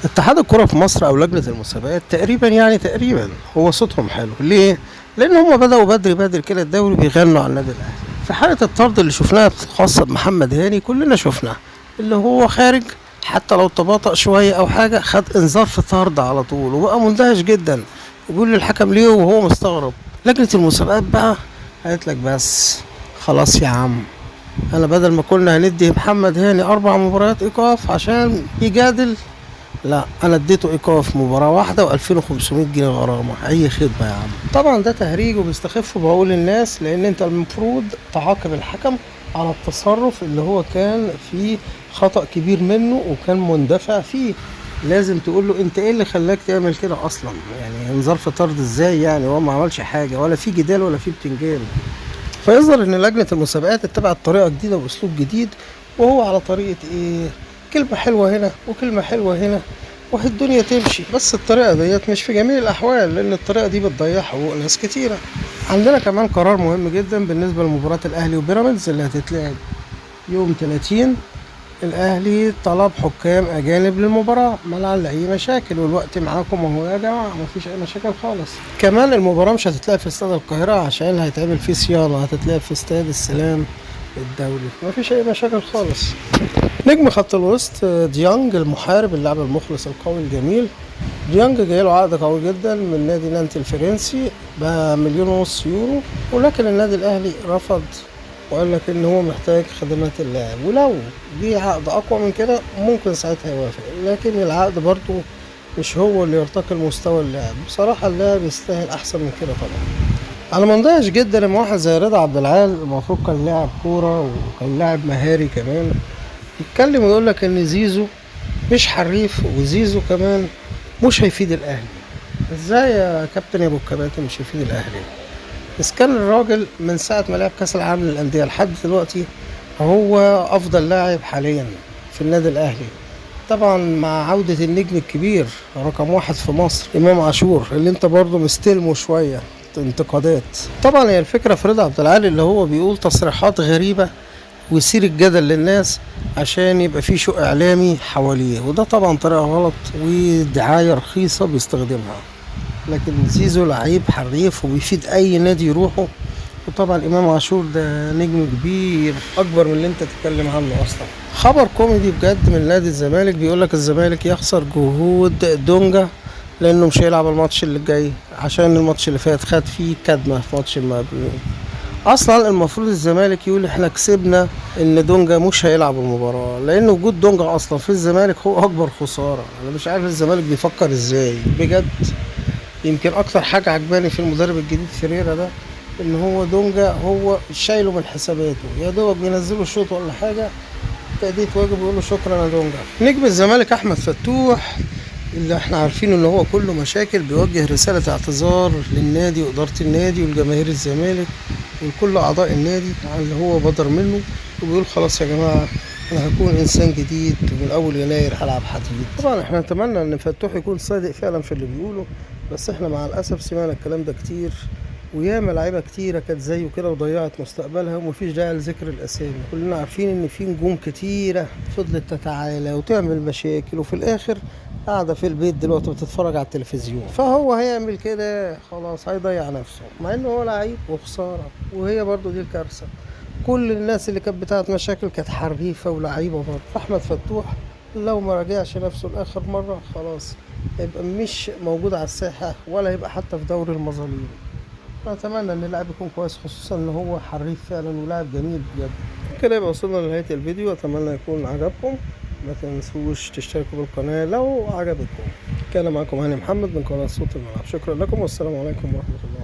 اتحاد الكرة في مصر او لجنة المسابقات تقريبا هو صوتهم حلو ليه؟ لان هم بدأوا بدري كده الدوري بيغنوا على النادي الاهلي. في حالة الطرد اللي شفناها خاصة بمحمد هاني كلنا شفناه، اللي هو خارج حتى لو تباطأ شوية او حاجة خد انذار في طرد على طول وبقى مندهش جدا، يقول للحكم ليه وهو مستغرب. لجنة المسابقات بقى قالت لك بس خلاص يا عم، انا بدل ما كنا هندي محمد هاني 4 مباريات ايقاف عشان يجادل، لا انا اديته ايقاف مباراة واحدة و2500 جنيه غرامة. اي خدمة يا عم. طبعا ده تهريج وبيستخفوا بعقول الناس، لان انت المفروض تعاقب الحكم على التصرف اللي هو كان فيه خطأ كبير منه وكان مندفع فيه. لازم تقول له انت ايه اللي خلاك تعمل كده اصلا، يعني انذار في طرد ازاي يعني؟ هو ما عملش حاجة ولا في جدال ولا في بتنجان. فيظهر ان لجنة المسابقات اتبعت طريقة جديدة واسلوب جديد، وهو على طريقة ايه؟ كلمة حلوة هنا وكلمة حلوة هنا الدنيا تمشي. بس الطريقة ديت مش في جميع الأحوال، لأن الطريقة دي بتضيع حقوق ناس كتيرة. عندنا كمان قرار مهم جدا بالنسبة لمباراة الأهلي وبيراميدز اللي هتتلعب يوم 30. الأهلي طلب حكام أجانب للمباراة، ما لعل أي مشاكل، والوقت معاكم وهو يا جماعة مفيش أي مشاكل خالص. كمان المباراة مش هتتلعب في استاد القاهرة عشان هيتعمل فيه صيانة، هتتلعب في استاد السلام الدولي، مفيش أي مشاكل خالص. نجم خط الوسط ديانج المحارب، اللاعب المخلص القوي الجميل. ديانج جايله عقد قوي جدا من نادي نانت الفرنسي ب1.5 مليون يورو، ولكن النادي الاهلي رفض وقال لك ان هو محتاج خدمات اللاعب، ولو جه عقد اقوى من كده ممكن ساعتها يوافق، لكن العقد برضه مش هو اللي يرتقي لمستوى اللاعب. بصراحة اللاعب يستاهل احسن من كده طبعا. انا مندهش جدا لما واحد زي رضا عبد العال، المفروض كان لاعب كورة وكان لاعب مهاري كمان، يتكلم ويقول لك ان زيزو مش حريف وزيزو كمان مش هيفيد الاهلي. ازاي يا كابتن يا ابو الكباتن مش هيفيد الاهلي؟ بس كان الراجل من ساعة ما لعب كاس العالم للاندية لحد دلوقتي هو افضل لاعب حاليا في النادي الاهلي. طبعا مع عودة النجم الكبير رقم 1 في مصر امام عاشور، اللي انت برضه مستلمه شوية انتقادات. طبعا هي الفكرة في رضا عبد العال اللي هو بيقول تصريحات غريبة ويثير الجدل للناس عشان يبقى في شو اعلامي حواليه، وده طبعا طريقة غلط ودعاية رخيصة بيستخدمها. لكن زيزو لعيب حريف وبيفيد اي نادي يروحه، وطبعا امام عاشور ده نجم كبير اكبر من اللي انت تتكلم عنه اصلا. خبر كوميدي بجد من نادي الزمالك، بيقولك الزمالك يخسر جهود دونجا لانه مش هيلعب الماتش اللي جاي عشان الماتش اللي فات خد فيه كدمة في ماتش المقاولين. اصلا المفروض الزمالك يقول احنا كسبنا ان دونجا مش هيلعب المباراه، لان وجود دونجا اصلا في الزمالك هو اكبر خساره. انا مش عارف الزمالك بيفكر ازاي بجد. يمكن اكتر حاجه عجباني في المدرب الجديد فيريرا ده ان هو دونجا هو شايله من حساباته، يا دوب بينزله شوط ولا حاجه تأدية واجب ويقول له شكرا يا دونجا. نجم الزمالك احمد فتوح اللي احنا عارفين ان هو كله مشاكل بيوجه رسالة اعتذار للنادي وإدارة النادي والجماهير الزمالك ولكل أعضاء النادي على اللي هو بدر منه، وبيقول خلاص يا جماعة أنا هكون إنسان جديد ومن أول يناير هلعب حديد. طبعا احنا نتمنى إن فتوح يكون صادق فعلا في اللي بيقوله، بس احنا مع الأسف سمعنا الكلام ده كتير، وياما لعيبة كتيرة كانت زيه كده وضيعت مستقبلها ومفيش داعي لذكر الأسامي. كلنا عارفين إن في نجوم كتيرة فضلت تتعالى وتعمل مشاكل وفي الآخر قاعدة في البيت دلوقتي بتتفرج على التلفزيون. فهو هيعمل كده خلاص، هيضيع نفسه مع إنه هو لعيب وخسارة، وهي برضو دي الكارثة. كل الناس اللي كانت بتاعت مشاكل كانت حريفة ولعيبة برضه. أحمد فتوح لو ما راجعش نفسه لآخر مرة خلاص هيبقى مش موجود على الساحة ولا هيبقى حتى في دوري المظالم. اتمنى ان اللاعب يكون كويس، خصوصا ان هو حريف فعلا ولاعب جميل بجد. كده يبقى وصلنا لنهايه الفيديو، اتمنى يكون عجبكم. ما تنسوش تشتركوا بالقناه لو عجبتكم. كان معكم هاني محمد من قناه صوت الملعب، شكرا لكم والسلام عليكم ورحمه الله.